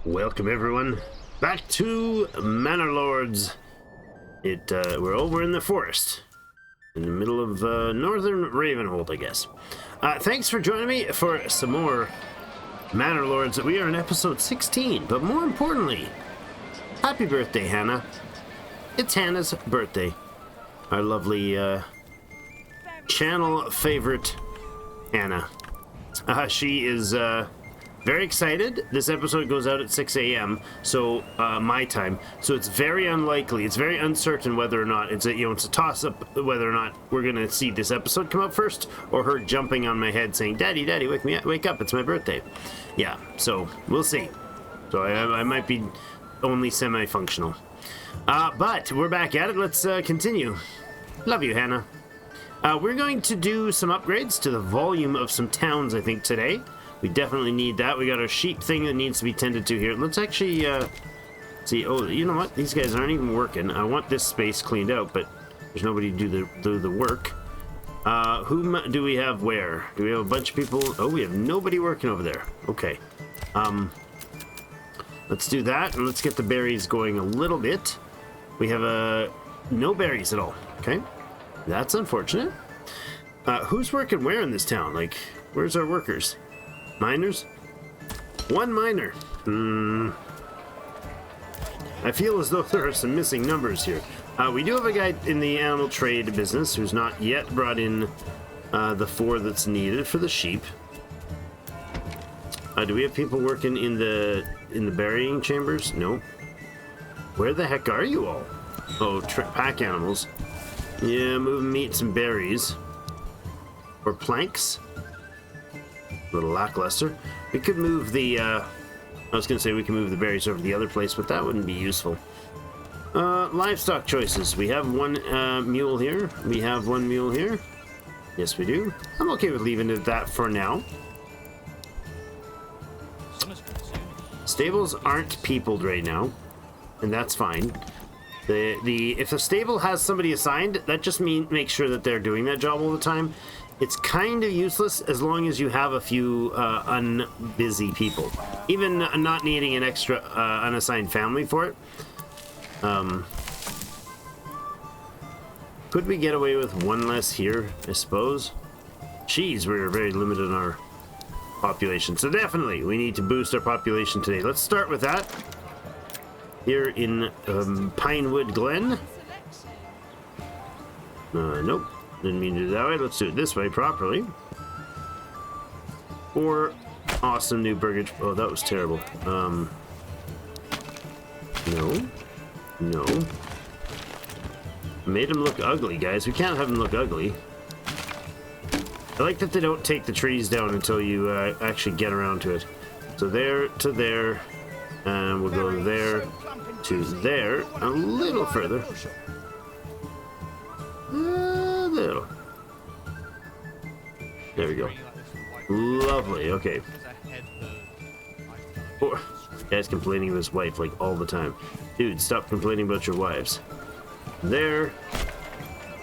Welcome everyone back to Manor Lords. We're over in the forest, in the middle of northern Ravenhold, I guess. Thanks for joining me for some more Manor Lords. We are in episode 16, but more importantly, happy birthday, Hannah. It's Hannah's birthday. Our lovely channel favorite, Hannah. She is very excited. This episode goes out at 6 a.m. so my time. So it's very unlikely. It's very uncertain whether or not it's a toss-up whether or not we're gonna see this episode come out first, or her jumping on my head saying, "Daddy, Daddy, wake me up! Wake up! It's my birthday." Yeah. So we'll see. So I might be only semi-functional. But we're back at it. Let's continue. Love you, Hannah. We're going to do some upgrades to the volume of some towns, I think, today. We definitely need that. We got our sheep thing that needs to be tended to here. Let's actually see. Oh, you know what? These guys aren't even working. I want this space cleaned out, but there's nobody to do the work. Whom do we have where? Do we have a bunch of people? Oh, we have nobody working over there. Okay. Let's do that, and let's get the berries going a little bit. We have no berries at all. Okay. That's unfortunate. Who's working where in this town? Like, where's our workers? Miners? One miner. I feel as though there are some missing numbers here. We do have a guy in the animal trade business who's not yet brought in the 4 that's needed for the sheep. Do we have people working in the burying chambers? No. Where the heck are you all? Oh, pack animals. Yeah, move meat and berries. Or planks. A little lackluster. We could move the, I was going to say we can move the berries over to the other place, but that wouldn't be useful. Livestock choices. We have one mule here. We have one mule here. Yes, we do. I'm okay with leaving it at that for now. Stables aren't peopled right now, and that's fine. If the stable has somebody assigned, that just makes sure that they're doing that job all the time. It's kind of useless as long as you have a few unbusy people. Even not needing an extra unassigned family for it. Could we get away with one less here, I suppose? Jeez, we're very limited in our population. So definitely, we need to boost our population today. Let's start with that. Here in Pinewood Glen. Nope. Didn't mean to do it that way. Let's do it this way properly. Or awesome new burger. Oh, that was terrible. No. No. Made him look ugly, guys. We can't have him look ugly. I like that they don't take the trees down until you actually get around to it. So there to there. And we'll go there to there. A little further. Little. There we go. Lovely. Okay. Oh, guy's complaining of his wife like all the time. Dude, stop complaining about your wives. There.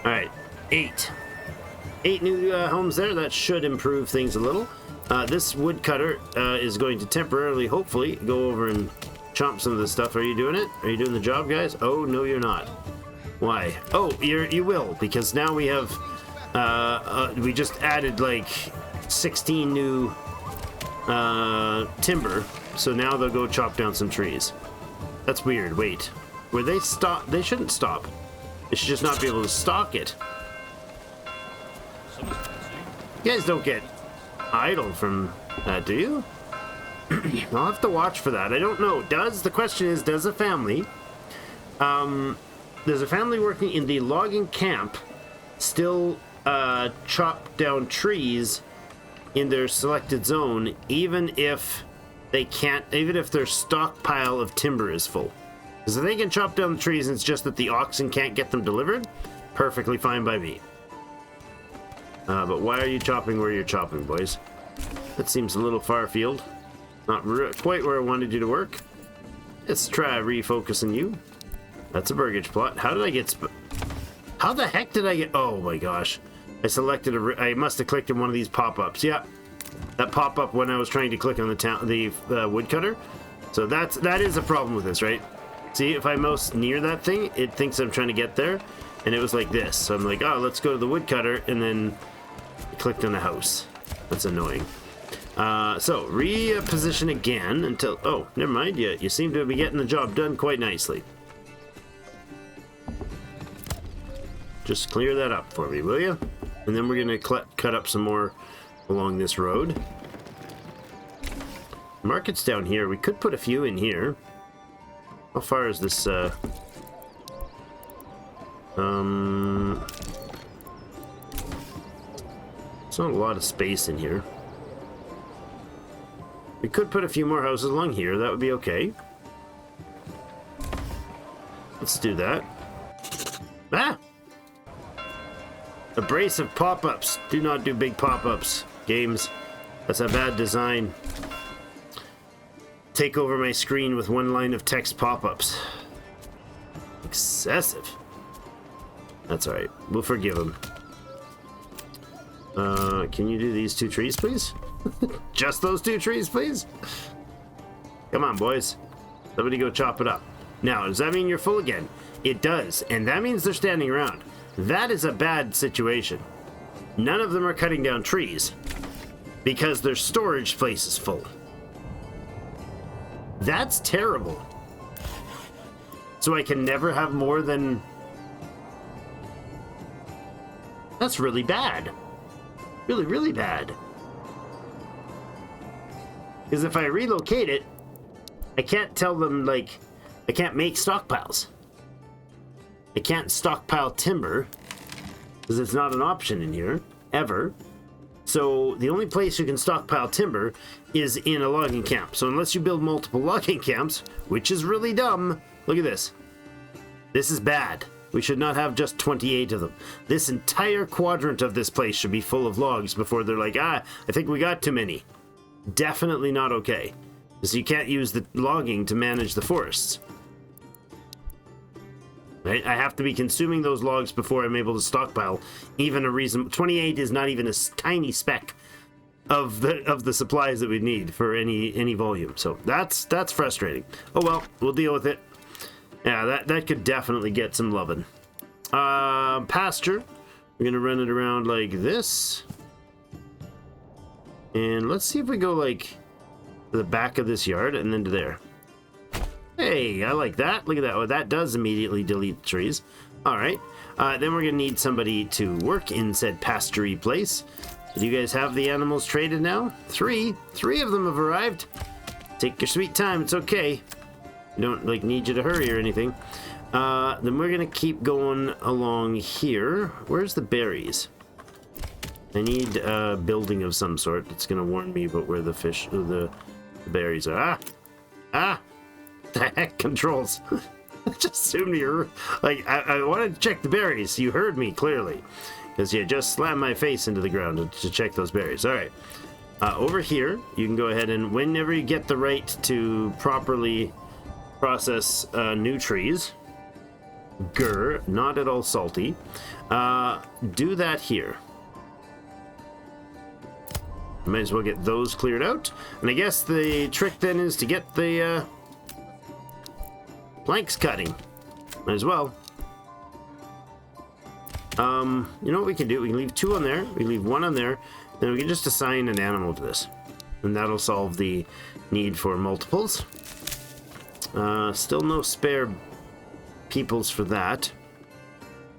All right. 8 new homes there. That should improve things a little. This woodcutter is going to temporarily, hopefully, go over and chomp some of this stuff. Are you doing it? Are you doing the job, guys? Oh, no, you're not. Why? Oh, you will, because now we have, we just added like 16 new timber, so now they'll go chop down some trees. That's weird. Wait, were they stop? They shouldn't stop. They should just not be able to stalk it. You guys don't get idle from that, do you? I'll have to watch for that. I don't know. The question is, does a family, there's a family working in the logging camp still chop down trees in their selected zone, even if they can't, even if their stockpile of timber is full? Because if they can chop down the trees and it's just that the oxen can't get them delivered, perfectly fine by me. But why are you chopping where you're chopping, boys? That seems a little far afield. Not quite where I wanted you to work. Let's try refocusing you. That's a burgage plot. How did I get... How the heck did I get... Oh my gosh. I selected I must have clicked in one of these pop-ups. Yeah. that pop up when I was trying to click on the woodcutter. So that is a problem with this, right? See, if I mouse near that thing, it thinks I'm trying to get there, and it was like this. So I'm like, oh, let's go to the woodcutter, and then I clicked on the house. That's annoying. So reposition again until, oh, never mind. You seem to be getting the job done quite nicely. Just clear that up for me, will you? And then we're going to cut up some more along this road. Market's down here. We could put a few in here. How far is this? It's not a lot of space in here. We could put a few more houses along here. That would be okay. Let's do that. Ah! A brace of pop-ups. Do not do big pop-ups, games. That's a bad design. Take over my screen with one line of text pop-ups. Excessive. That's alright. We'll forgive him. Can you do these 2 trees, please? Just those 2 trees, please? Come on, boys. Somebody go chop it up. Now, does that mean you're full again? It does, and that means they're standing around. That is a bad situation. None of them are cutting down trees because their storage place is full. That's terrible. So I can never have more than... That's really bad. Really, really bad. Because if I relocate it, I can't tell them, like, I can't make stockpiles. I can't stockpile timber because it's not an option in here, ever. So the only place you can stockpile timber is in a logging camp. So unless you build multiple logging camps, which is really dumb, look at this. This is bad. We should not have just 28 of them. This entire quadrant of this place should be full of logs before they're like, I think we got too many. Definitely not okay. Because you can't use the logging to manage the forests. Right? I have to be consuming those logs before I'm able to stockpile even a reason. 28 is not even a tiny speck of the supplies that we need for any volume. So that's frustrating. Oh well, we'll deal with it. Yeah, that could definitely get some loving. Pasture. We're gonna run it around like this. And let's see if we go like to the back of this yard and then to there. Hey, I like that. Look at that. Oh, that does immediately delete the trees. All right. Then we're going to need somebody to work in said pasturey place. Do you guys have the animals traded now? 3 of them have arrived. Take your sweet time. It's okay. Don't like need you to hurry or anything. Then we're going to keep going along here. Where's the berries? I need a building of some sort. It's going to warn me about where the berries are. Ah! The heck, controls. I just assumed you're like I wanted to check the berries. You heard me clearly because you just slammed my face into the ground to check those berries. All right, over here you can go ahead and whenever you get the right to properly process new trees, not at all salty, do that here. Might as well get those cleared out, and I guess the trick then is to get the planks cutting. Might as well. You know what we can do? We can leave 2 on there. We leave 1 on there. Then we can just assign an animal to this. And that'll solve the need for multiples. Still no spare peoples for that.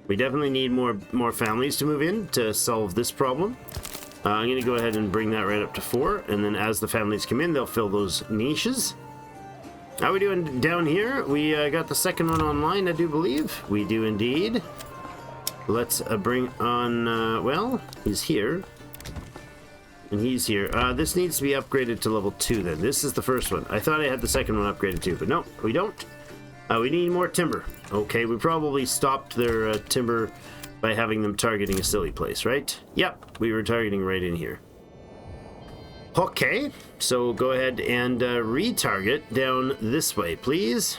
We definitely need more families to move in to solve this problem. I'm going to go ahead and bring that right up to 4. And then as the families come in, they'll fill those niches. How are we doing down here? We got the second one online, I do believe. We do indeed. Let's bring on, well, he's here. And he's here. This needs to be upgraded to level 2 then. This is the first one. I thought I had the second one upgraded too, but no, we don't. We need more timber. Okay, we probably stopped their timber by having them targeting a silly place, right? Yep, we were targeting right in here. Okay, so go ahead and retarget down this way, please.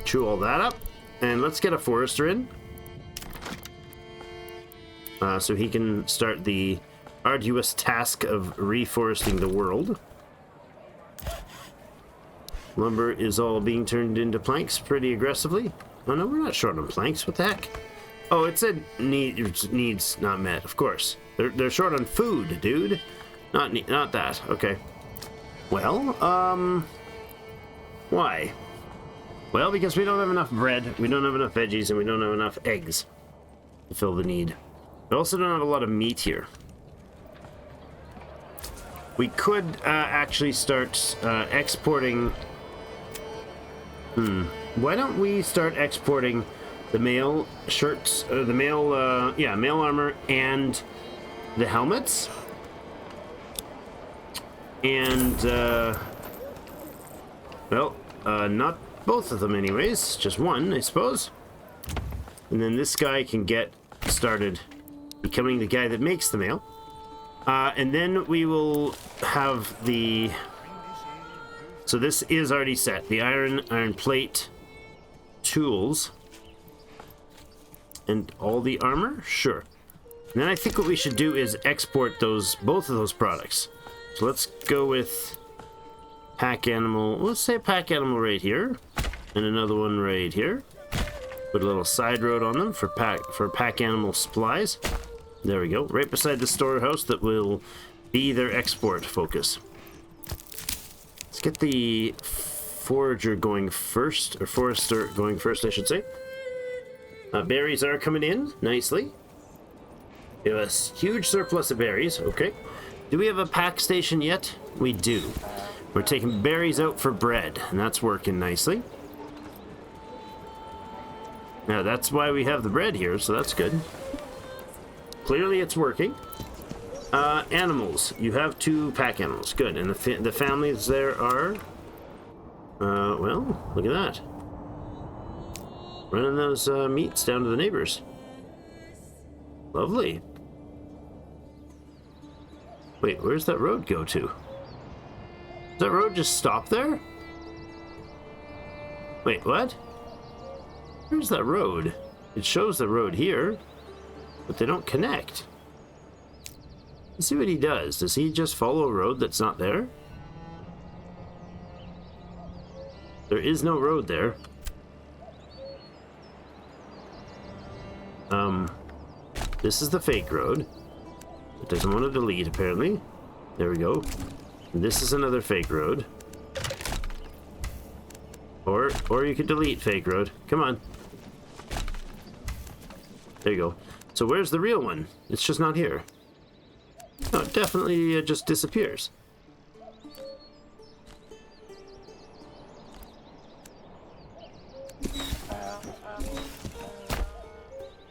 Chew all that up, and let's get a forester in. So he can start the arduous task of reforesting the world. Lumber is all being turned into planks pretty aggressively. Oh no, we're not short on planks. What the heck? Oh, it said needs not met. Of course, they're short on food, dude. Not that. Okay. Well, why? Well, because we don't have enough bread, we don't have enough veggies, and we don't have enough eggs to fill the need. We also don't have a lot of meat here. We could actually start exporting. Why don't we start exporting the mail shirts, the mail armor, and the helmets? And, not both of them anyways, just one, I suppose. And then this guy can get started becoming the guy that makes the mail. And then we will have the... So this is already set. The iron plate, tools, and all the armor? Sure. And then I think what we should do is export both of those products. So let's go with pack animal. Let's say pack animal right here, and another one right here. Put a little side road on them for pack animal supplies. There we go, right beside the storehouse that will be their export focus. Let's get the forager going first, or forester going first, I should say. Berries are coming in nicely. We have a huge surplus of berries. Okay. Do we have a pack station yet? We do. We're taking berries out for bread, and that's working nicely. Now, that's why we have the bread here, so that's good. Clearly, it's working. Animals. You have 2 pack animals. Good. And the families there are... well, look at that. Running those meats down to the neighbors. Lovely. Wait, where's that road go to? Does that road just stop there? Wait, what? Where's that road? It shows the road here, but they don't connect. Let's see what he does. Does he just follow a road that's not there? There is no road there. This is the fake road. It doesn't want to delete, apparently. There we go. And this is another fake road. Or you could delete fake road. Come on. There you go. So where's the real one? It's just not here. No, it definitely just disappears.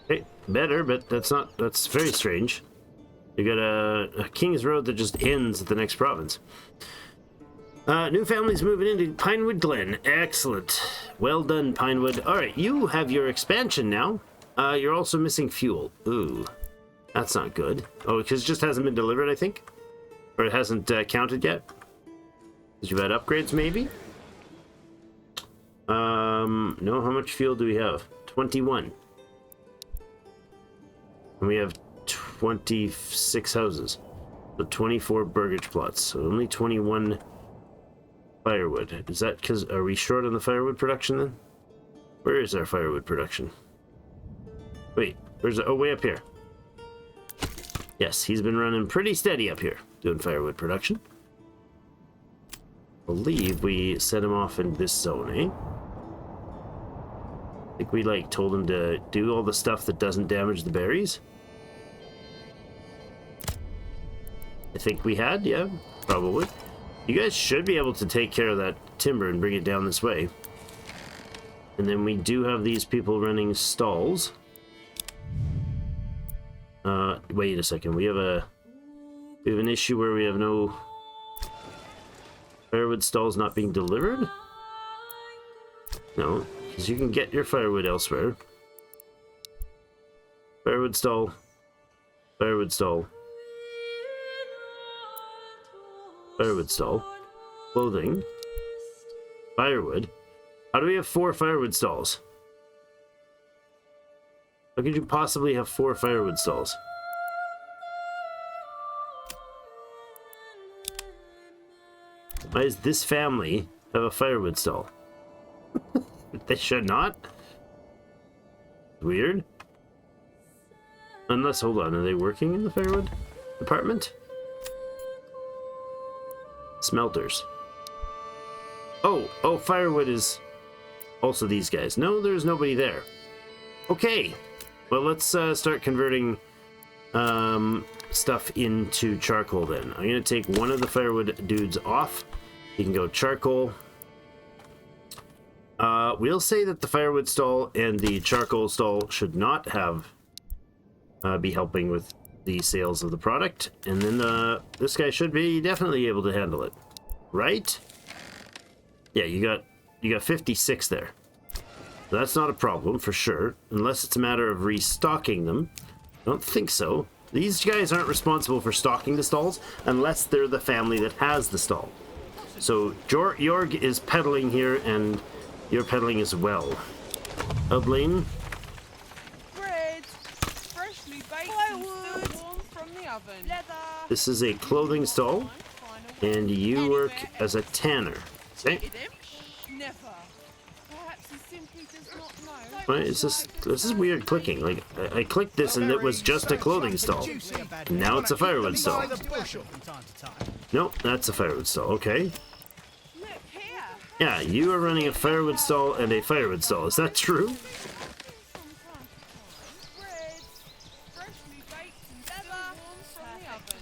Hey, better, but that's very strange. You got a King's Road that just ends at the next province. New families moving into Pinewood Glen. Excellent. Well done, Pinewood. Alright, you have your expansion now. You're also missing fuel. Ooh, that's not good. Oh, because it just hasn't been delivered, I think? Or it hasn't counted yet? Because you've had upgrades, maybe? No, how much fuel do we have? 21. And we have 26 houses. So 24 burgage plots. So only 21 firewood. Is that because... Are we short on the firewood production, then? Where is our firewood production? Wait, where's it? Oh, way up here. Yes, he's been running pretty steady up here, doing firewood production. I believe we set him off in this zone, eh? I think we, like, told him to do all the stuff that doesn't damage the berries. I think we had, yeah, probably. You guys should be able to take care of that timber and bring it down this way. And then we do have these people running stalls. Wait a second. We have an issue where we have no firewood stalls not being delivered? No, because you can get your firewood elsewhere. Firewood stall. Firewood stall. Firewood stall. Clothing. Firewood. How do we have 4 firewood stalls? How could you possibly have 4 firewood stalls? Why does this family have a firewood stall? They should not. Weird. Unless, hold on, are they working in the firewood department? Smelters. Oh, firewood is also these guys. No, there's nobody there. Okay. Well, let's start converting stuff into charcoal then. I'm going to take one of the firewood dudes off. He can go charcoal. We'll say that the firewood stall and the charcoal stall should not have be helping with the sales of the product, and then this guy should be definitely able to handle it, right? Yeah, you got 56 there. So that's not a problem for sure, unless it's a matter of restocking them. I don't think so. These guys aren't responsible for stocking the stalls unless they're the family that has the stall. So Jorg is peddling here, and you're peddling as well. Blaine. Bread, freshly baked and still warm from the oven. Leather. This is a clothing stall, and you work as a tanner. Okay. Never. Perhaps he simply does not know. Why is this? This is weird clicking. Like I clicked this and it was just a clothing stall. Now it's a firewood stall. Nope, that's a firewood stall. Okay. Look here. Yeah, you are running a firewood stall and a firewood stall. Is that true? Bread, freshly baked and still warm from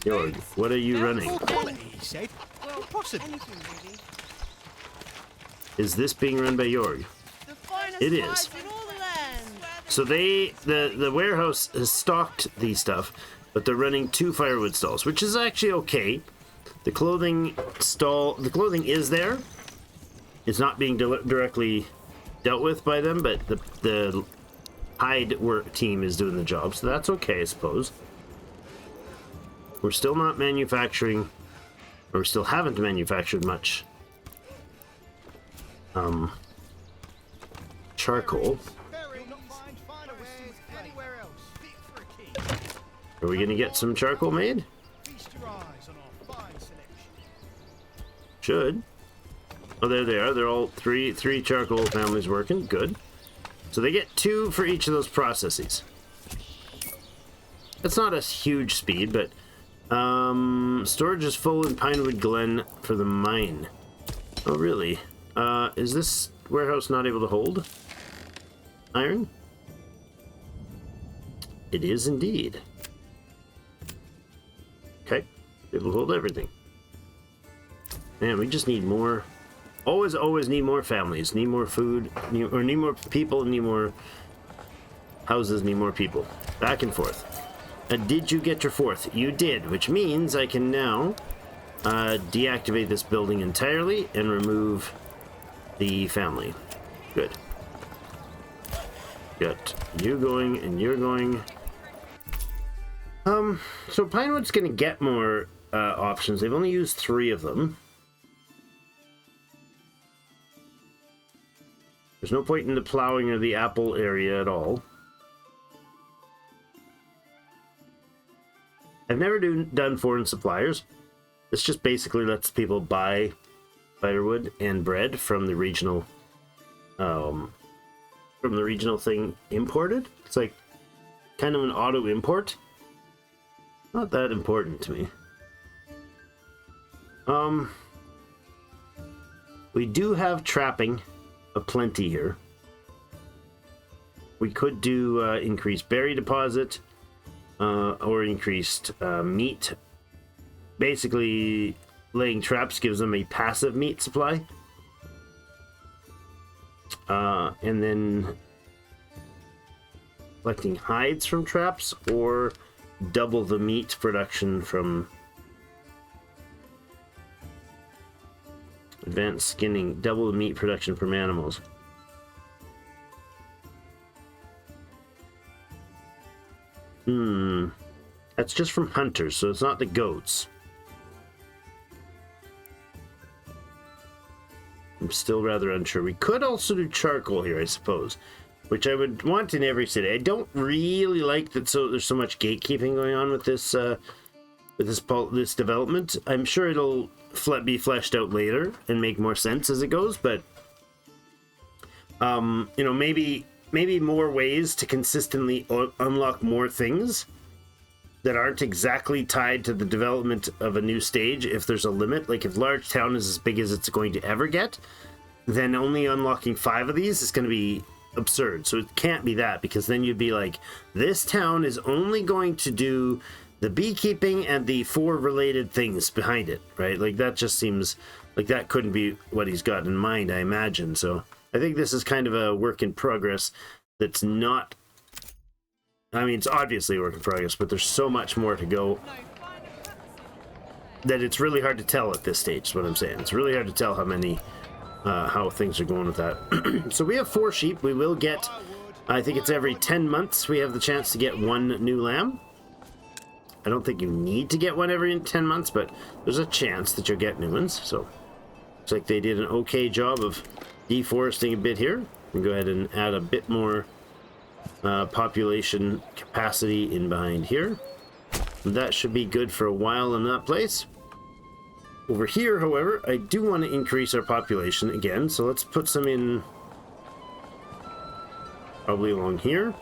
the oven. Jorg, what are you running? Quality, he said. Well, Possibly. anything really. Is this being run by Jorg? The finest It is. wines in all the land. So the warehouse has stocked these stuff, but they're running 2 firewood stalls, which is actually okay. The clothing is there. It's not being directly dealt with by them, but the hide work team is doing the job, so that's okay, I suppose. We're still not manufacturing, or we still haven't manufactured much charcoal. Are we gonna get some charcoal made? Should. Oh, there they are. They're all three charcoal families working. Good. So they get 2 for each of those processes. That's not a huge speed, but storage is full in Pinewood Glen for the mine. Oh, really? Is this warehouse not able to hold iron? It is indeed. Okay, able to hold everything. Man, we just need more. Always need more families. Need more food. Need more people. Need more houses. Need more people. Back and forth. Did you get your 4th? You did, which means I can now deactivate this building entirely and remove the family. Good. Got you going and you're going. So Pinewood's gonna get more options. They've only used 3 of them. There's no point in the plowing or the apple area at all. I've never done foreign suppliers. This just basically lets people buy firewood and bread from the regional thing imported. It's like kind of an auto import. Not that important to me. We do have trapping aplenty here. We could do increased berry deposit or increased meat. Basically, laying traps gives them a passive meat supply. And then collecting hides from traps or double the meat production from advanced skinning, double the meat production from animals. That's just from hunters, so it's not the goats. I'm still rather unsure. We could also do charcoal here, I suppose, which I would want in every city. I don't really like that. So there's so much gatekeeping going on with this with this development. I'm sure it'll be fleshed out later and make more sense as it goes, but you know, maybe more ways to consistently unlock more things that aren't exactly tied to the development of a new stage. If there's a limit, like if Large Town is as big as it's going to ever get, then only unlocking 5 of these is going to be absurd. So it can't be that, because then you'd be like, this town is only going to do the beekeeping and the 4 related things behind it, right? Like that just seems like that couldn't be what he's got in mind, I imagine. So I think this is kind of a work in progress that's not, I mean, it's obviously a work in progress, but there's so much more to go that it's really hard to tell at this stage, is what I'm saying. It's really hard to tell how many, how things are going with that. So we have 4 sheep. We will get, I think it's every 10 months we have the chance to get 1 new lamb. I don't think you need to get one every 10 months, but there's a chance that you'll get new ones. So looks like they did an okay job of deforesting a bit here. And go ahead and add a bit more population capacity in behind here. And that should be good for a while in that place. Over here, however, I do want to increase our population again, so let's put some in probably along here.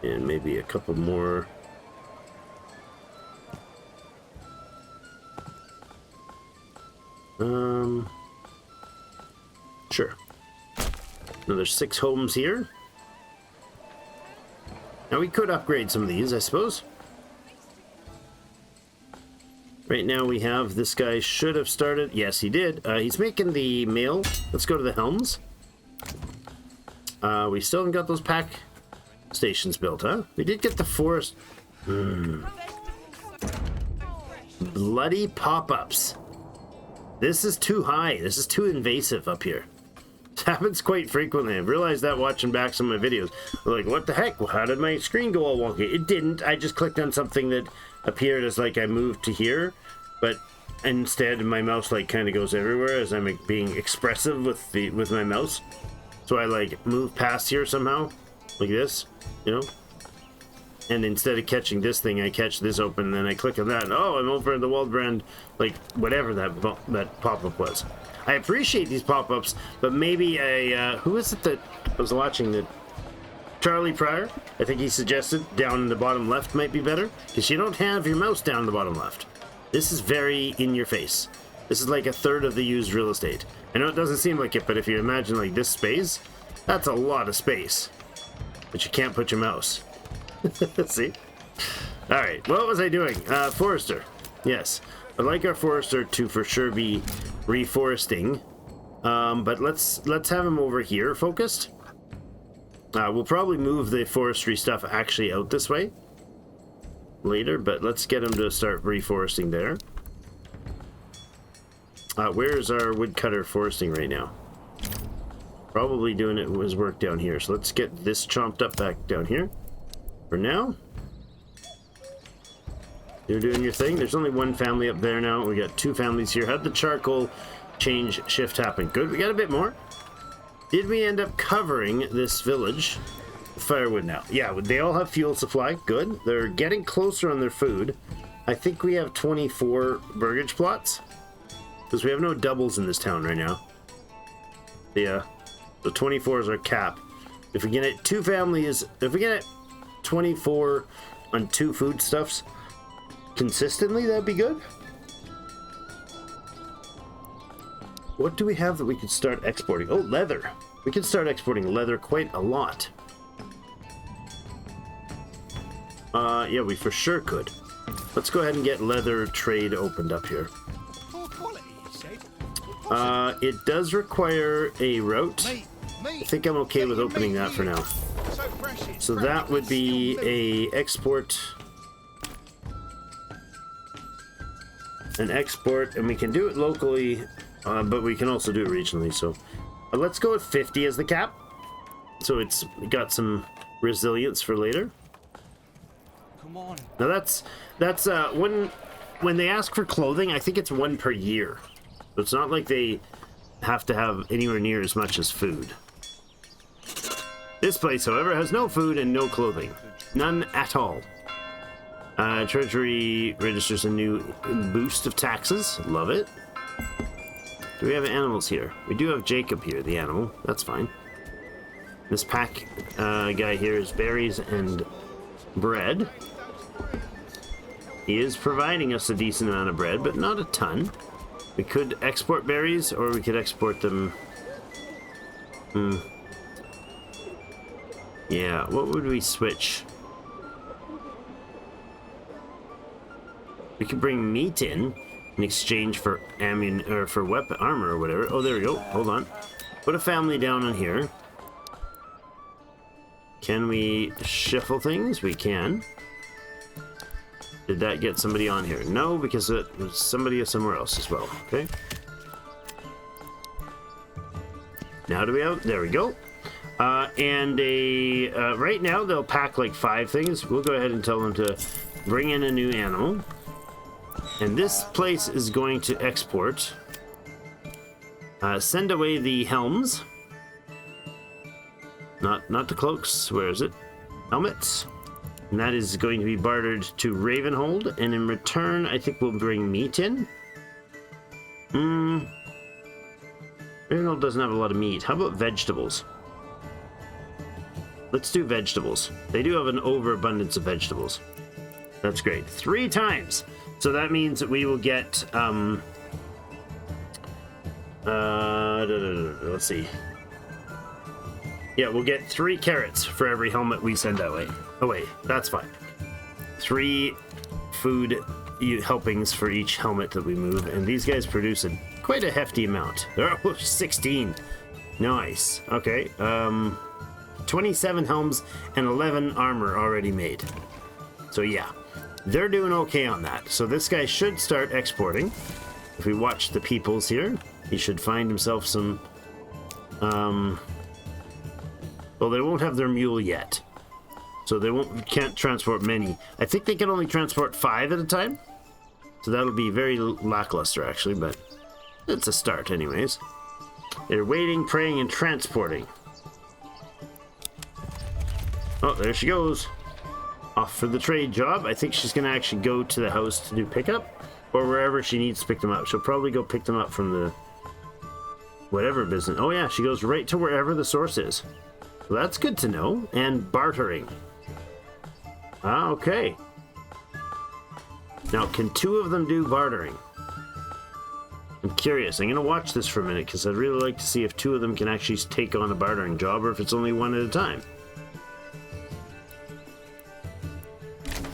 And maybe a couple more. Sure. Now there's 6 homes here. Now we could upgrade some of these, I suppose. Right now we have, this guy should have started. Yes, he did. He's making the mail. Let's go to the Helms. We still haven't got those pack stations built, huh? We did get the forest. Bloody pop-ups. This is too high. This is too invasive up here. It happens quite frequently. I've realized that watching back some of my videos. I'm like, what the heck? Well, how did my screen go all wonky? It didn't. I just clicked on something that appeared as like I moved to here, but instead my mouse like kind of goes everywhere as I'm being expressive with my mouse. So I like move past here somehow, like this, you know? And instead of catching this thing, I catch this open, and then I click on that, and oh, I'm over in the Waldbrand, like whatever that pop-up was. I appreciate these pop-ups, but maybe who is it that I was watching that? Charlie Pryor, I think he suggested down in the bottom left might be better, because you don't have your mouse down in the bottom left. This is very in your face. This is like a third of the used real estate. I know it doesn't seem like it, but if you imagine like this space, that's a lot of space. But you can't put your mouse. See? Alright, what was I doing? Forester. Yes. I'd like our forester to for sure be reforesting. But let's have him over here focused. We'll probably move the forestry stuff actually out this way later, but let's get him to start reforesting there. Where's our woodcutter foresting right now? Probably doing his work down here. So let's get this chomped up back down here. For now, you're doing your thing. There's only 1 family up there now. We got 2 families here. How'd the charcoal change shift happen? Good. We got a bit more. Did we end up covering this village with firewood now? Yeah, they all have fuel supply. Good. They're getting closer on their food. I think we have 24 burgage plots because we have no doubles in this town right now. Yeah, so 24 is our cap. If we get it 2 families, if we get it 24 on 2 foodstuffs consistently, that'd be good. What do we have that we could start exporting? Oh, leather. We can start exporting leather quite a lot. Yeah, we for sure could. Let's go ahead and get leather trade opened up here. It does require a route. I think I'm okay with opening that for now. So that would be a export, an export, and we can do it locally, but we can also do it regionally. So let's go with 50 as the cap, so it's got some resilience for later. Come on. Now that's when they ask for clothing, I think it's 1 per year. So it's not like they have to have anywhere near as much as food. This place, however, has no food and no clothing. None at all. Treasury registers a new boost of taxes. Love it. Do we have animals here? We do have Jacob here, the animal. That's fine. This pack guy here is berries and bread. He is providing us a decent amount of bread, but not a ton. We could export berries, or we could export them... Yeah, what would we switch? We could bring meat in exchange for for weapon armor or whatever. Oh, there we go. Hold on. Put a family down on here. Can we shuffle things? We can. Did that get somebody on here? No, because it was somebody somewhere else as well. Okay. Now do we have... There we go. And right now they'll pack like 5 things. We'll go ahead and tell them to bring in a new animal. And this place is going to export. Send away the helms. Not the cloaks. Where is it? Helmets. And that is going to be bartered to Ravenhold. And in return, I think we'll bring meat in. Ravenhold doesn't have a lot of meat. How about vegetables? Let's do vegetables. They do have an overabundance of vegetables. That's great. 3 times. So that means that we will get, let's see. Yeah, we'll get 3 carrots for every helmet we send away. Oh wait, that's fine. 3 food helpings for each helmet that we move, and these guys produce quite a hefty amount. There are 16. Nice. Okay. 27 helms and 11 armor already made. So yeah. They're doing okay on that. So this guy should start exporting. If we watch the peoples here, he should find himself some... well, they won't have their mule yet. So they can't transport many. I think they can only transport 5 at a time. So that'll be very lackluster, actually, but it's a start anyways. They're waiting, praying, and transporting. Oh, there she goes. Off for the trade job. I think she's going to actually go to the house to do pickup, or wherever she needs to pick them up. She'll probably go pick them up from the whatever business. Oh yeah, she goes right to wherever the source is. Well, that's good to know. And bartering. Ah, okay. Now, can 2 of them do bartering? I'm curious. I'm going to watch this for a minute because I'd really like to see if 2 of them can actually take on a bartering job, or if it's only 1 at a time.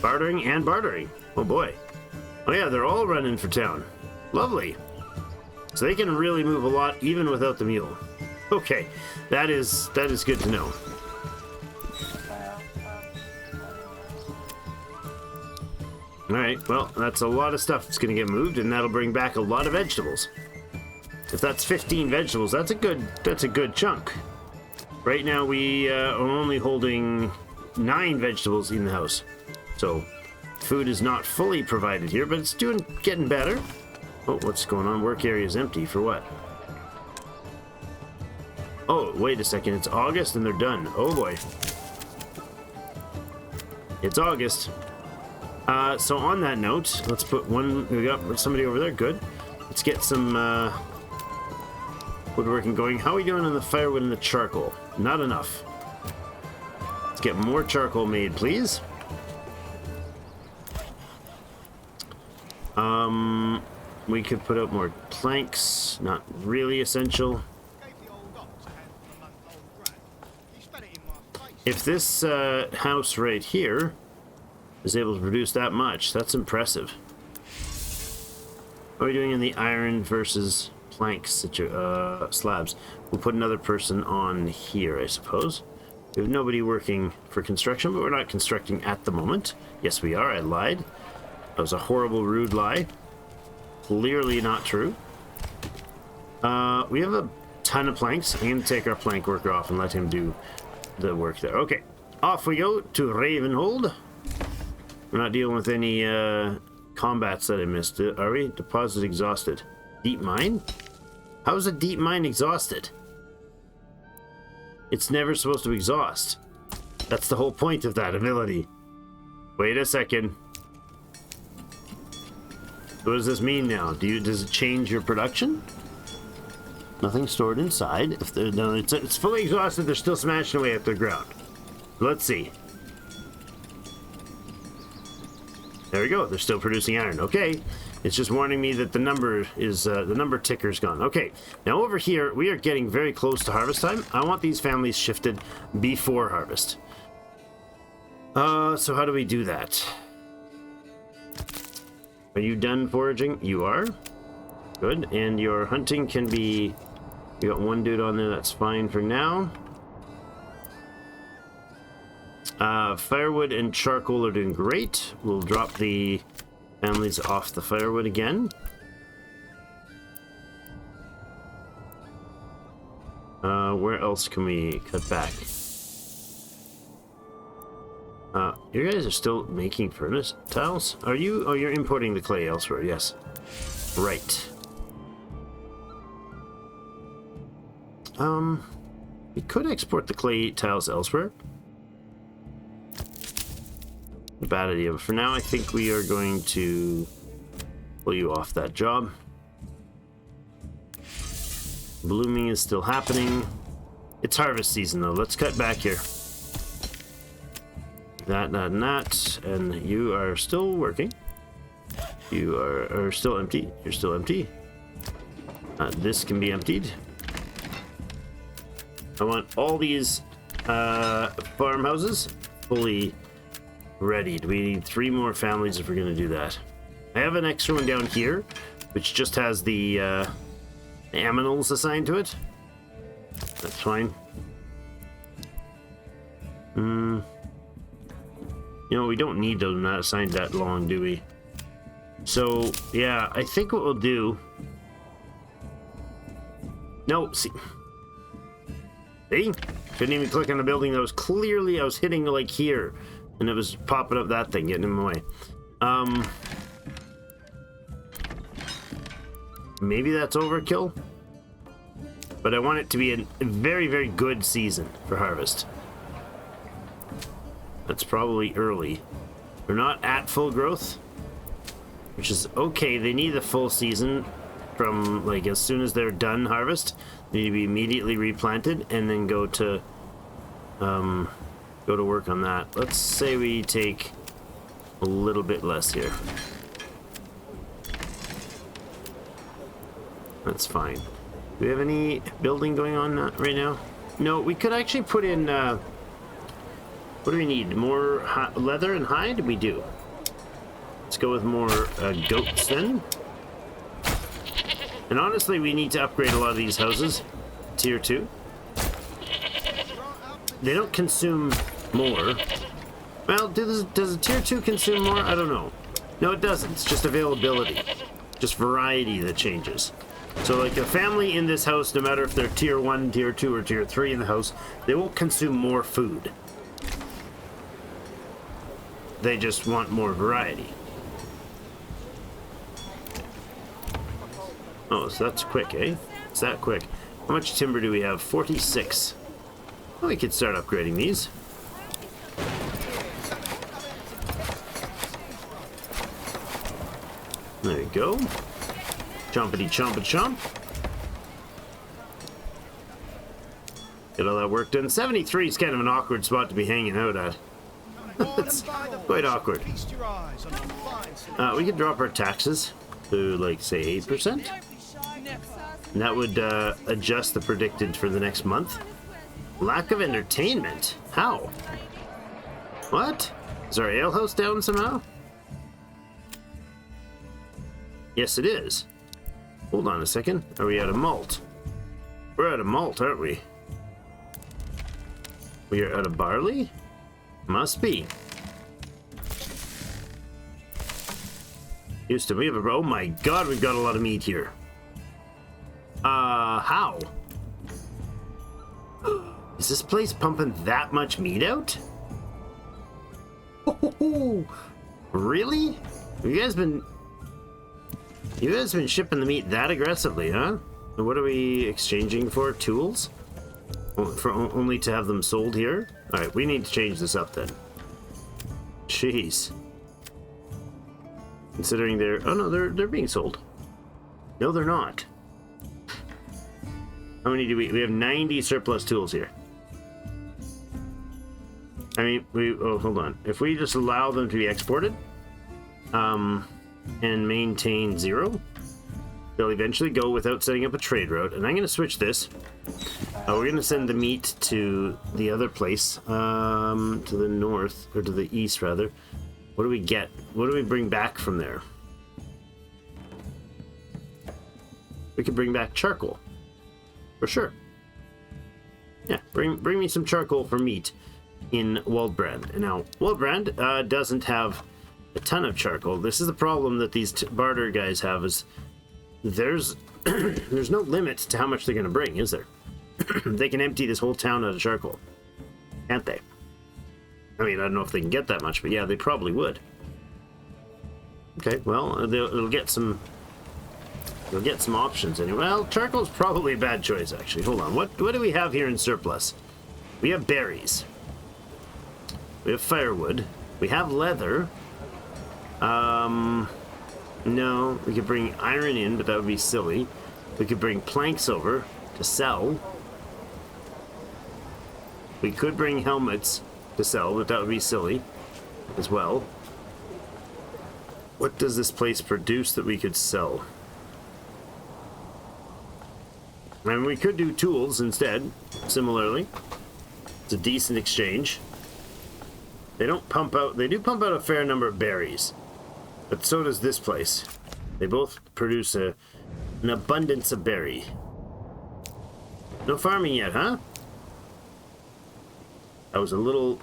Bartering and bartering. Oh boy. Oh yeah, they're all running for town. Lovely. So they can really move a lot even without the mule. Okay, that is good to know. Alright, well, that's a lot of stuff that's going to get moved, and that'll bring back a lot of vegetables. If that's 15 vegetables, that's a good chunk. Right now we are only holding 9 vegetables in the house. So, food is not fully provided here, but it's getting better. Oh, what's going on? Work area is empty. For what? Oh, wait a second. It's August and they're done. Oh boy. It's August. So on that note, let's put one... We got somebody over there. Good. Let's get some woodworking going. How are we doing on the firewood and the charcoal? Not enough. Let's get more charcoal made, please. We could put out more planks, not really essential. If this house right here is able to produce that much, that's impressive. What are we doing in the iron versus plank slabs? We'll put another person on here, I suppose. We have nobody working for construction, but we're not constructing at the moment. Yes, we are. I lied. That was a horrible, rude lie. Clearly not true. We have a ton of planks. I'm going to take our plank worker off and let him do the work there. Okay, off we go to Ravenhold. We're not dealing with any combats that I missed, are we? Deposit exhausted. Deep mine? How is a deep mine exhausted? It's never supposed to exhaust. That's the whole point of that ability. Wait a second. What does this mean now? Does it change your production? Nothing stored inside. If they're no, it's fully exhausted, they're still smashing away at the ground. Let's see. There we go. They're still producing iron. Okay. It's just warning me that the number is the number ticker's gone. Okay. Now over here, we are getting very close to harvest time. I want these families shifted before harvest. So how do we do that? Are you done foraging? You are. Good. And your hunting can be... You got one dude on there. That's fine for now. Firewood and charcoal are doing great. We'll drop the families off the firewood again. Where else can we cut back? You guys are still making furnace tiles? Are you? Oh, you're importing the clay elsewhere. Yes. Right. We could export the clay tiles elsewhere. Bad idea, but for now I think we are going to pull you off that job. Blooming is still happening. It's harvest season though. Let's cut back here. That, and you are still working. You are still empty. You're still empty. This can be emptied. I want all these farmhouses fully readied. We need 3 more families if we're going to do that. I have an extra one down here, which just has the aminals assigned to it. That's fine. You know, we don't need them not assigned that long, do we? So, yeah, I think what we'll do... No, see... See? Couldn't even click on the building that was clearly... I was hitting, like, here. And it was popping up that thing, getting in my way. Maybe that's overkill. But I want it to be a very, very good season for harvest. That's probably early. We're not at full growth, which is okay. They need the full season from, like, as soon as they're done harvest. They need to be immediately replanted and then go to work on that. Let's say we take a little bit less here. That's fine. Do we have any building going on right now? No, we could actually put in... what do we need? More leather and hide? We do. Let's go with more goats then. And honestly, we need to upgrade a lot of these houses. Tier 2. They don't consume more. Well, does a tier 2 consume more? I don't know. No, it doesn't. It's just availability. Just variety that changes. So like a family in this house, no matter if they're tier 1, tier 2, or tier 3 in the house, they won't consume more food. They just want more variety. Oh, so that's quick, eh? It's that quick. How much timber do we have? 46. Well, we could start upgrading these. There you go. Chompity chompa chomp. Get all that work done. 73 is kind of an awkward spot to be hanging out at. It's quite awkward. We could drop our taxes to, like, say 8%. And that would adjust the predicted for the next month. Lack of entertainment? How? What? Is our alehouse down somehow? Yes, it is. Hold on a second. Are we out of malt? We're out of malt, aren't we? We are out of barley? Must be. Houston, we have a... Oh my god, we've got a lot of meat here. How? Is this place pumping that much meat out? Oh, really? You guys been shipping the meat that aggressively, huh? And what are we exchanging for? Tools? For only to have them sold here? Alright, we need to change this up then. Jeez. considering they're... Oh, no, they're being sold. No, they're not. How many do we have 90 surplus tools here. I mean, oh, hold on. If we just allow them to be exported, and maintain 0, they'll eventually go without setting up a trade route. And I'm going to switch this. We're going to send the meat to the other place, to the north, or to the east, rather. What do we get? What do we bring back from there? We could bring back charcoal. For sure. Yeah, bring me some charcoal for meat in Waldbrand. And now, Waldbrand doesn't have a ton of charcoal. This is the problem that these barter guys have, is there's there's no limit to how much they're going to bring, is there? They can empty this whole town out of charcoal, can't they? I mean, I don't know if they can get that much, but yeah, they probably would. Okay, well, they'll get some options anyway. Well, charcoal's probably a bad choice, actually. Hold on, what do we have here in surplus? We have berries. We have firewood. We have leather. No, we could bring iron in, but that would be silly. We could bring planks over to sell. We could bring helmets to sell, but that would be silly as well. What does this place produce that we could sell? I mean, we could do tools instead, similarly. It's a decent exchange. They do pump out a fair number of berries, but so does this place. They both produce an abundance of berry. No farming yet, huh? I was a little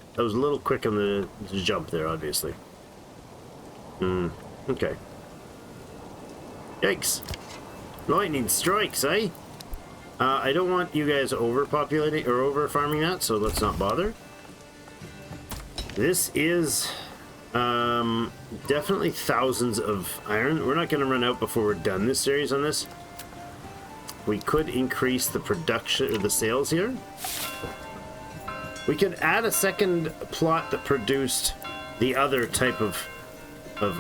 quick on the jump there, obviously. Okay. Yikes. Lightning strikes, eh? I don't want you guys overpopulating or over farming that, so let's not bother. This is definitely thousands of iron. We're not going to run out before we're done this series on this. We could increase the production or the sales here. We could add a second plot that produced the other type of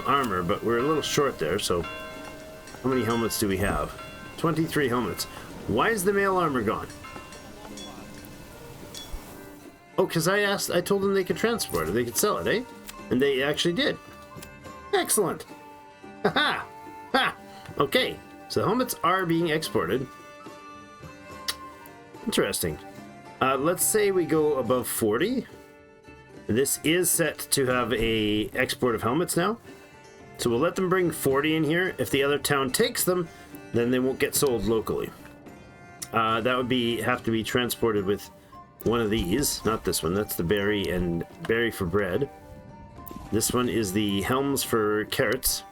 armor, but we're a little short there, so how many helmets do we have? 23 helmets. Why is the mail armor gone? Oh, because I told them they could transport it, they could sell it, eh? And they actually did. Excellent. Ha ha! Okay, so the helmets are being exported. Interesting. Let's say we go above 40. This is set to have a export of helmets now. So we'll let them bring 40 in here. If the other town takes them, then they won't get sold locally. That would have to be transported with one of these. Not this one. That's the berry and berry for bread. This one is the helms for carrots.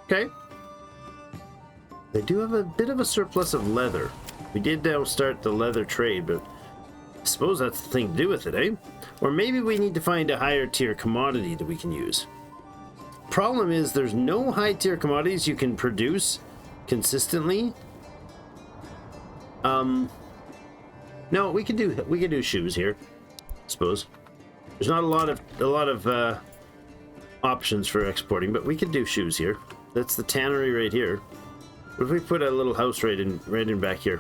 Okay. They do have a bit of a surplus of leather. We did now start the leather trade, but I suppose that's the thing to do with it, eh? Or maybe we need to find a higher tier commodity that we can use. Problem is there's no high tier commodities you can produce consistently. No, we could do shoes here, I suppose. There's not a lot of options for exporting, but we could do shoes here. That's the tannery right here. What if we put a little house right in back here?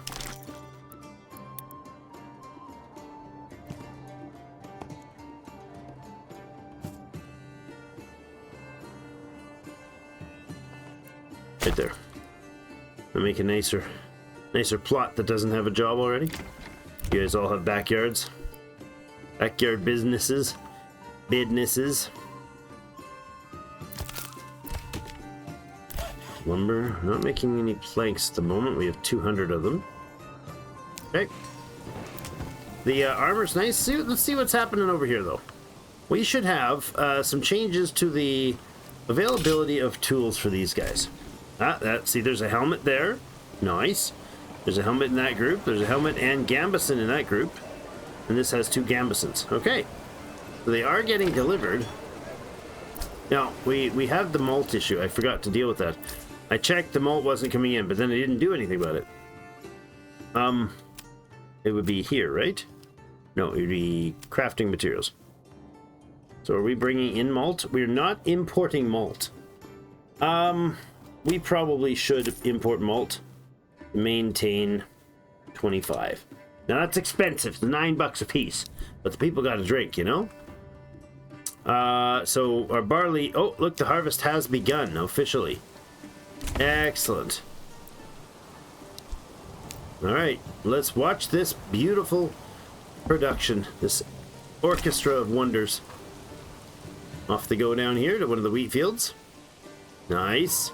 Right there. We'll make a nicer plot that doesn't have a job already. You guys all have backyards. Backyard businesses. Lumber. Not making any planks at the moment. We have 200 of them. Okay. The armor's nice. Let's see what's happening over here, though. We should have some changes to the availability of tools for these guys. See, there's a helmet there. Nice. There's a helmet in that group. There's a helmet and gambeson in that group. And this has 2 gambesons. Okay. So they are getting delivered. Now, we have the malt issue. I forgot to deal with that. I checked, the malt wasn't coming in, but then I didn't do anything about it. It would be here, right? No, it would be crafting materials. So are we bringing in malt? We're not importing malt. We probably should import malt. Maintain 25. Now that's expensive. It's $9 a piece. But the people got to drink, you know? So our barley... Oh, look, the harvest has begun officially. Excellent. Alright, let's watch this beautiful production. This orchestra of wonders. Off they go down here to one of the wheat fields. Nice.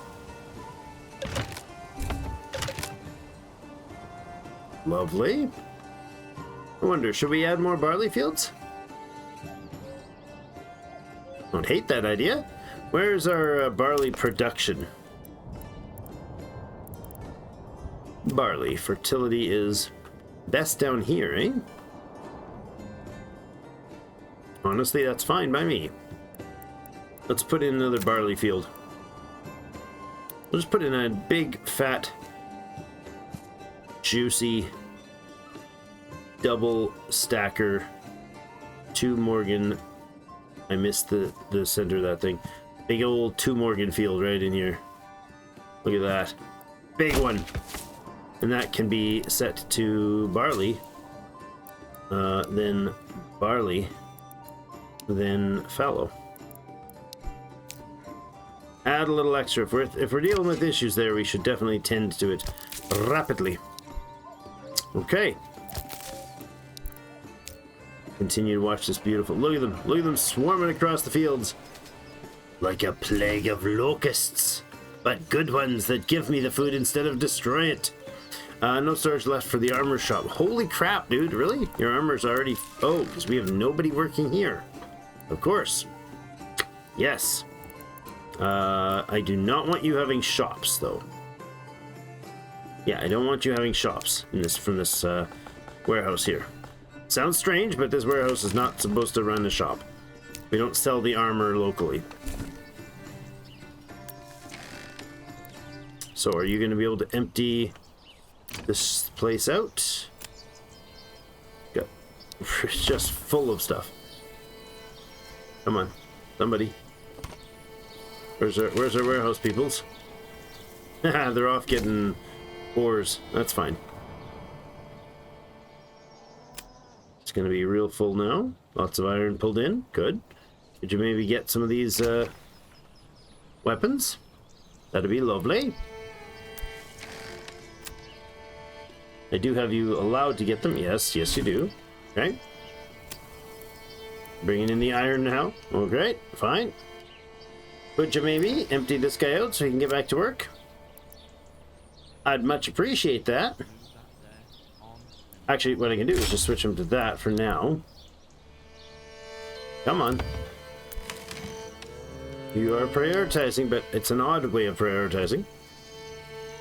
Lovely. I wonder, should we add more barley fields? Don't hate that idea. Where's our barley production? Barley fertility is best down here, eh? Honestly, that's fine by me. Let's put in another barley field. We'll just put in a big, fat, juicy, double stacker, 2 Morgan. I missed the center of that thing. Big old 2 Morgan field right in here. Look at that. Big one. And that can be set to barley. Then barley. Then fallow. Add a little extra. If we're dealing with issues there, we should definitely tend to it rapidly. Okay. Continue to watch this beautiful... Look at them. Look at them swarming across the fields. Like a plague of locusts. But good ones that give me the food instead of destroy it. No storage left for the armor shop. Holy crap, dude. Really? Your armor's already... Oh, because we have nobody working here. Of course. Yes. I do not want you having shops, though. Yeah, I don't want you having shops in this from this warehouse here. Sounds strange, but this warehouse is not supposed to run a shop. We don't sell the armor locally. So are you going to be able to empty this place out? Got it's just full of stuff. Come on, somebody. Where's our warehouse peoples? They're off getting ores. That's fine. It's gonna be real full now. Lots of iron pulled in. Good. Could you maybe get some of these weapons? That'd be lovely. I do have you allowed to get them. Yes, yes you do. Okay. Bringing in the iron now. Oh, great. Fine. Could you maybe empty this guy out so he can get back to work? I'd much appreciate that. Actually, what I can do is just switch him to that for now. Come on. You are prioritizing, but it's an odd way of prioritizing.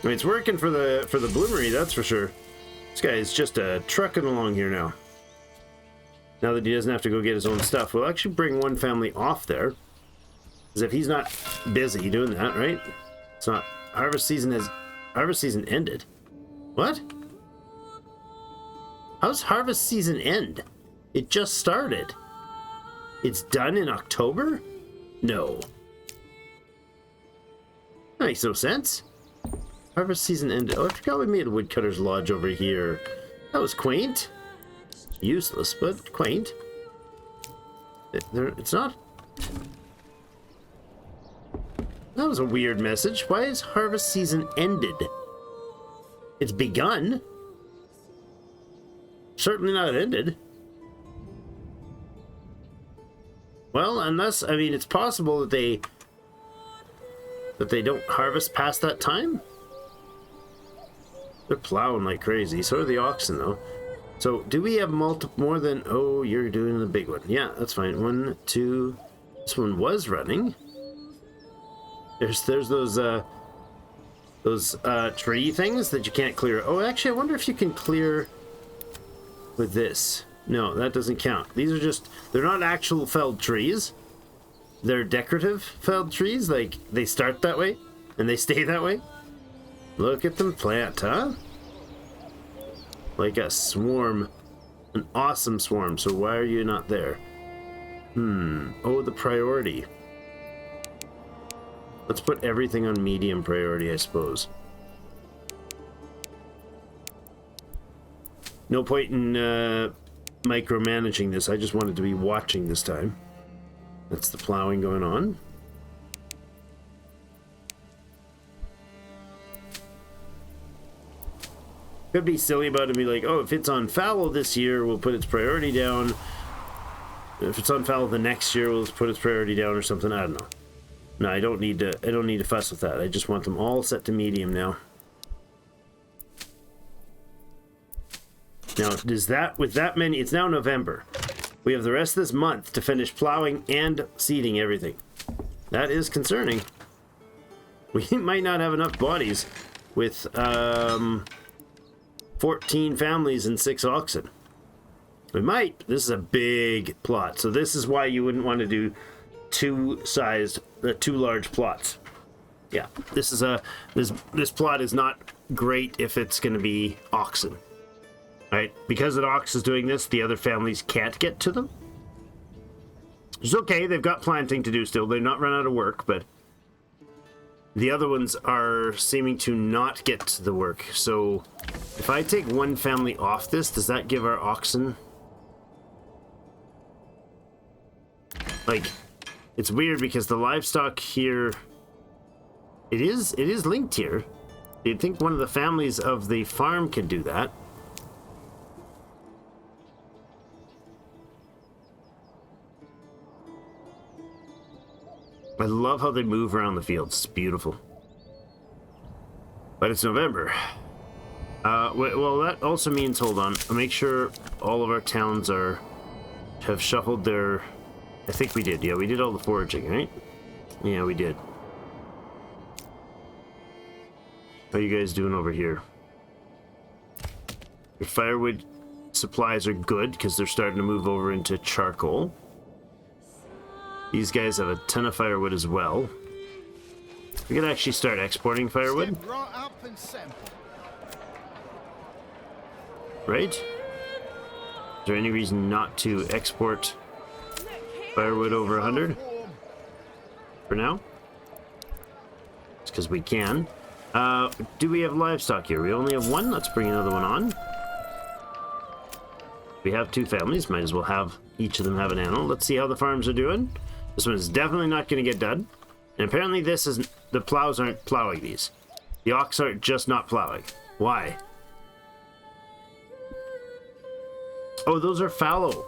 I mean, it's working for the bloomery, that's for sure. This guy is just trucking along here now. Now that he doesn't have to go get his own stuff, we'll actually bring one family off there. Because if he's not busy doing that, right? It's not... Harvest season ended. What? How's harvest season end? It just started. It's done in October? No. That makes no sense. Harvest season ended. Oh, I forgot we made a woodcutter's lodge over here. That was quaint. Useless, but quaint. It's not... That was a weird message. Why is harvest season ended? It's begun. Certainly not ended. Well, unless, I mean, it's possible that they don't harvest past that time. They're plowing like crazy. So are the oxen, though. So, do we have more than... Oh, you're doing the big one. Yeah, that's fine. 1, 2... This one was running. There's those tree things that you can't clear. Oh, actually, I wonder if you can clear with this. No, that doesn't count. These are just... They're not actual felled trees. They're decorative felled trees. Like, they start that way, and they stay that way. Look at them plant, huh? Like a swarm. An awesome swarm. So why are you not there? Oh, the priority. Let's put everything on medium priority, I suppose. No point in micromanaging this. I just wanted to be watching this time. That's the plowing going on. Could be silly about it and be like, oh, if it's on fallow this year, we'll put its priority down. If it's on fallow the next year, we'll put its priority down or something. I don't know. No, I don't need to fuss with that. I just want them all set to medium now. Now, is that with that many? It's now November. We have the rest of this month to finish plowing and seeding everything. That is concerning. We might not have enough bodies with 14 families and 6 oxen. We might. This is a big plot, so this is why you wouldn't want to do two large plots. Yeah, this plot is not great if it's going to be oxen. Right? Because an ox is doing this, the other families can't get to them. It's okay, they've got planting to do still. They're not run out of work, but the other ones are seeming to not get to the work. So if I take one family off this, does that give our oxen... Like, it's weird because the livestock here... It is linked here. You'd think one of the families of the farm could do that. I love how they move around the fields. It's beautiful. But it's November. Well, that also means, hold on, I'll make sure all of our towns have shuffled their... I think we did. Yeah, we did all the foraging, right? Yeah, we did. How are you guys doing over here? Your firewood supplies are good because they're starting to move over into charcoal. These guys have a ton of firewood as well. We could actually start exporting firewood. Right? Is there any reason not to export firewood over 100? For now? It's because we can. Do we have livestock here? We only have one. Let's bring another one on. We have 2 families. Might as well have each of them have an animal. Let's see how the farms are doing. This one is definitely not going to get done. And apparently the plows aren't plowing these. The ox are just not plowing. Why? Oh, those are fallow.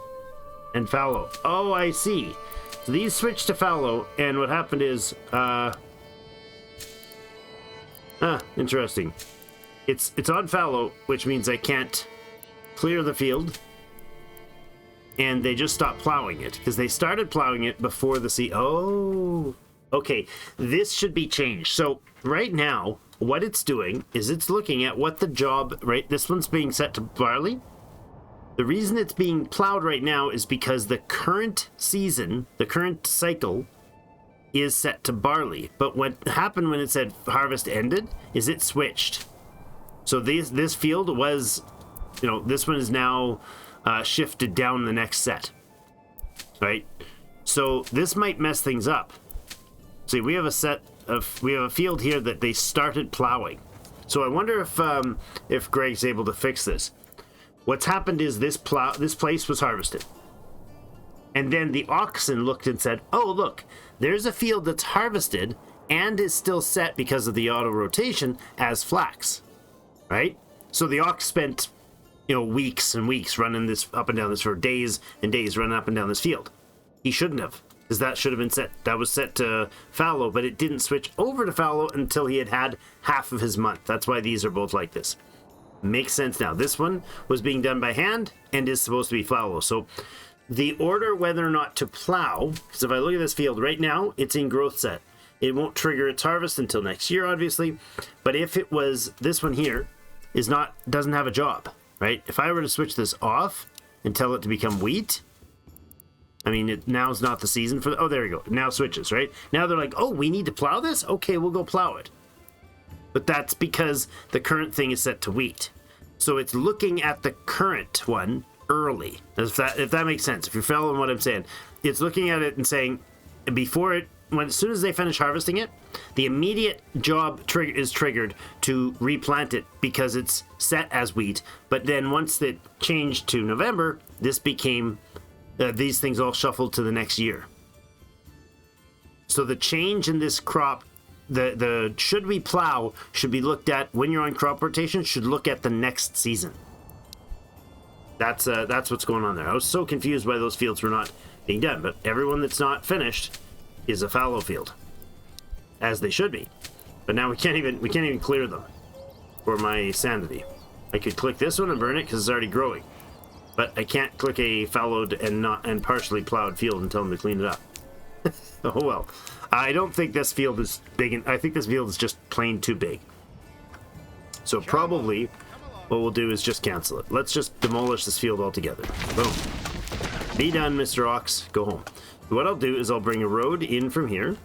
And fallow. Oh, I see. So these switched to fallow, and what happened is, interesting. It's on fallow, which means I can't clear the field. And they just stopped plowing it because they started plowing it before the sea. Oh, okay. This should be changed. So right now, what it's doing is it's looking at what the job, right? This one's being set to barley. The reason it's being plowed right now is because the current season, the current cycle is set to barley. But what happened when it said harvest ended is it switched. So this field was, this one is now shifted down the next set, right? So this might mess things up. See, we have a field here that they started plowing. So I wonder if Greg's able to fix this. What's happened is this place was harvested, and then the oxen looked and said, "Oh, look, there's a field that's harvested and is still set because of the auto rotation as flax," right? So the ox spent weeks and weeks running this up and down this for days and days running up and down this field. He shouldn't have, because that should have been set. That was set to fallow, but it didn't switch over to fallow until he had half of his month. That's why these are both like this. Makes sense now. This one was being done by hand and is supposed to be fallow. So the order whether or not to plow, because if I look at this field right now, it's in growth set. It won't trigger its harvest until next year, obviously. But if it was this one here, doesn't have a job. Right? If I were to switch this off and tell it to become wheat, I mean, now's not the season for... Oh, there we go. Now switches, right? Now they're like, oh, we need to plow this? Okay, we'll go plow it. But that's because the current thing is set to wheat. So it's looking at the current one early. If that makes sense. If you're following what I'm saying, it's looking at it and saying as soon as they finish harvesting it, the immediate job is triggered to replant it because it's set as wheat. But then once it changed to November, this became these things all shuffled to the next year. So the change in this crop, the should we plow should be looked at when you're on crop rotation. Should look at the next season. That's what's going on there. I was so confused why those fields were not being done, but everyone that's not finished is a fallow field, as they should be. But now we can't even clear them for my sanity. I could click this one and burn it because it's already growing, but I can't click a fallowed and partially plowed field and tell them to clean it up. Oh well. I don't think this field is big. I think this field is just plain too big. So probably what we'll do is just cancel it. Let's just demolish this field altogether. Boom. Be done, Mr. Ox. Go home. What I'll do is I'll bring a road in from here.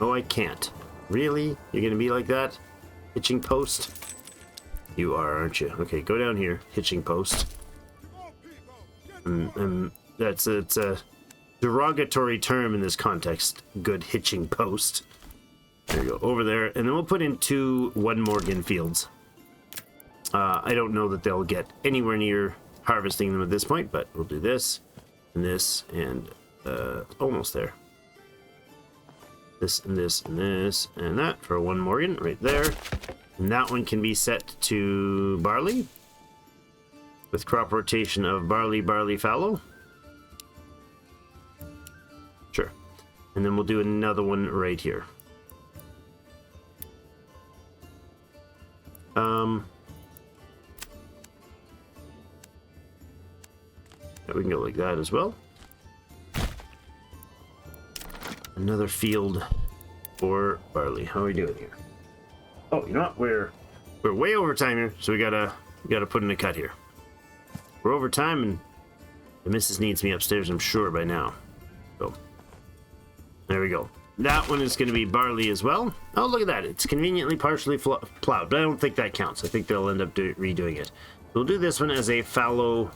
Oh, I can't. Really? You're going to be like that? Hitching post? You are, aren't you? Okay, go down here. Hitching post. It's a derogatory term in this context. Good hitching post. There you go. Over there. And then we'll put in 2 1 Morgan fields. I don't know that they'll get anywhere near harvesting them at this point, but we'll do this and this and almost there. This and this and this and that for 1 Morgan right there. And that one can be set to barley with crop rotation of barley, fallow. Sure. And then we'll do another one right here. We can go like that as well. Another field for barley. How are we doing here? Oh, you know what? We're way over time here, so we gotta put in a cut here. We're over time, and the missus needs me upstairs, I'm sure, by now. So there we go. That one is going to be barley as well. Oh, look at that. It's conveniently partially plowed, but I don't think that counts. I think they'll end up redoing it. We'll do this one as a fallow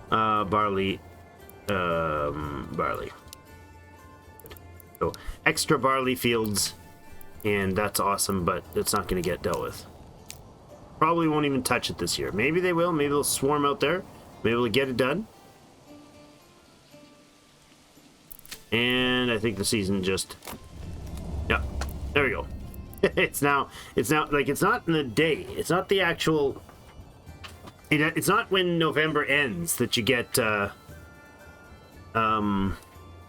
barley. So extra barley fields, and that's awesome, but it's not going to get dealt with. Probably won't even touch it this year. Maybe they will. Maybe they'll swarm out there. Maybe they'll get it done. And I think the season just... Yeah, there we go. It's now like, it's not in the day. It's not the actual... It's not when November ends that you get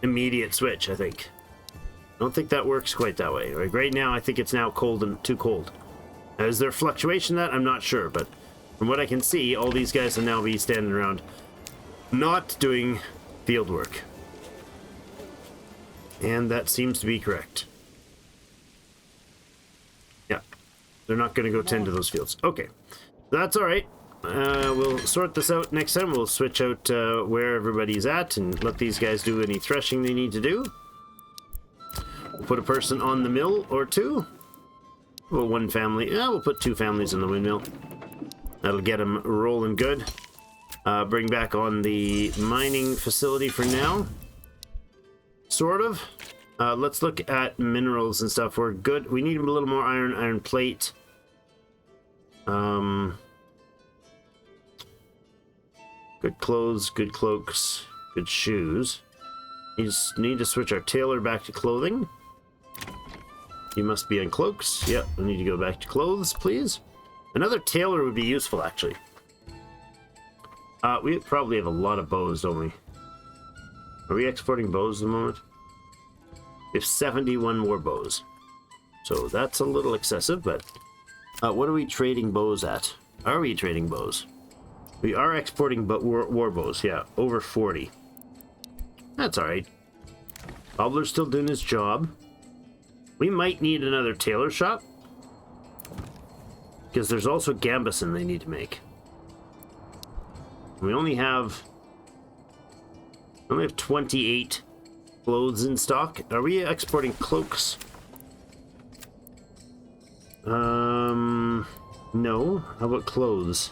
immediate switch, I think. I don't think that works quite that way. Like right now, I think it's now cold and too cold. Now, is there fluctuation in that? I'm not sure, but from what I can see, all these guys will now be standing around not doing field work. And that seems to be correct. Yeah, they're not going to go tend to those fields. Okay, that's all right. We'll sort this out next time. We'll switch out where everybody's at and let these guys do any threshing they need to do. We'll put a person on the mill or 2. Well, 1 family. Yeah, we'll put 2 families in the windmill. That'll get them rolling good. Bring back on the mining facility for now. Sort of. Let's look at minerals and stuff. We're good. We need a little more iron plate. Good clothes, good cloaks, good shoes. We just need to switch our tailor back to clothing. You must be on cloaks. Yep, we need to go back to clothes, please. Another tailor would be useful, actually. We probably have a lot of bows, don't we? Are we exporting bows at the moment? We have 71 more bows. So that's a little excessive, but... what are we trading bows at? Are we trading bows? We are exporting war bows, yeah. Over 40. That's alright. Cobbler's still doing his job. We might need another tailor shop. Because there's also gambeson they need to make. We only have 28 clothes in stock. Are we exporting cloaks? No. How about clothes?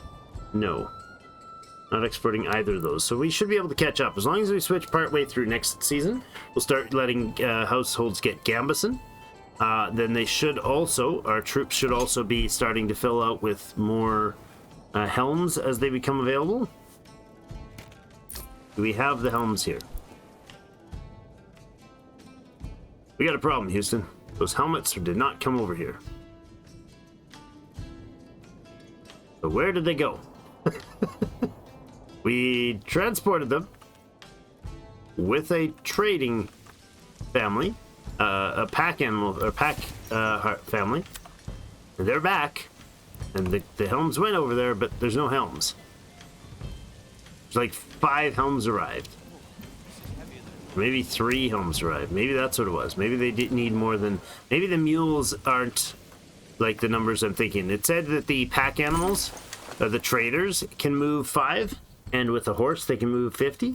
No. Not exporting either of those. So we should be able to catch up. As long as we switch partway through next season, we'll start letting households get Gambison. Then they should also, our troops should also be starting to fill out with more helms as they become available. Do we have the helms here? We got a problem, Houston. Those helmets did not come over here. So where did they go? We transported them with a trading family, a pack animal, or pack family. And they're back. And the helms went over there, but there's no helms. There's like 5 helms arrived. Maybe 3 helms arrived. Maybe that's what it was. Maybe they didn't need more than... Maybe the mules aren't like the numbers I'm thinking. It said that the pack animals, the traders, can move 5, and with a horse they can move 50.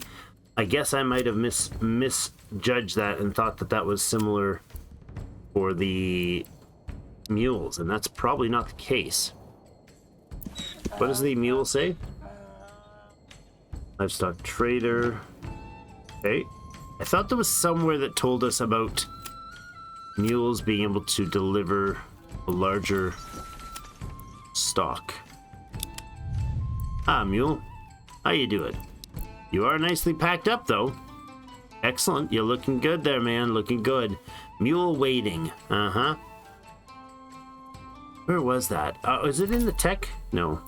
I guess I might have misjudged that and thought that that was similar for the mules, and that's probably not the case. What does the mule say? Livestock trader. Okay. I thought there was somewhere that told us about mules being able to deliver a larger stock. Ah, mule. How you doing? You are nicely packed up, though. Excellent. You're looking good there, man. Looking good. Mule waiting. Uh-huh. Where was that? Is it in the tech? No.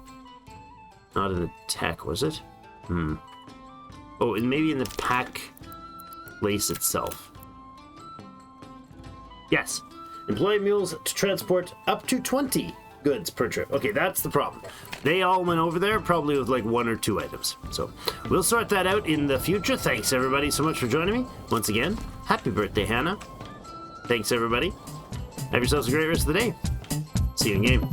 Not in the tech, was it? Oh, and maybe in the pack place itself. Yes. Employ mules to transport up to 20 goods per trip. Okay, that's the problem. They all went over there probably with like 1 or 2 items. So we'll sort that out in the future. Thanks everybody so much for joining me. Once again, happy birthday, Hannah. Thanks everybody. Have yourselves a great rest of the day. See you in game.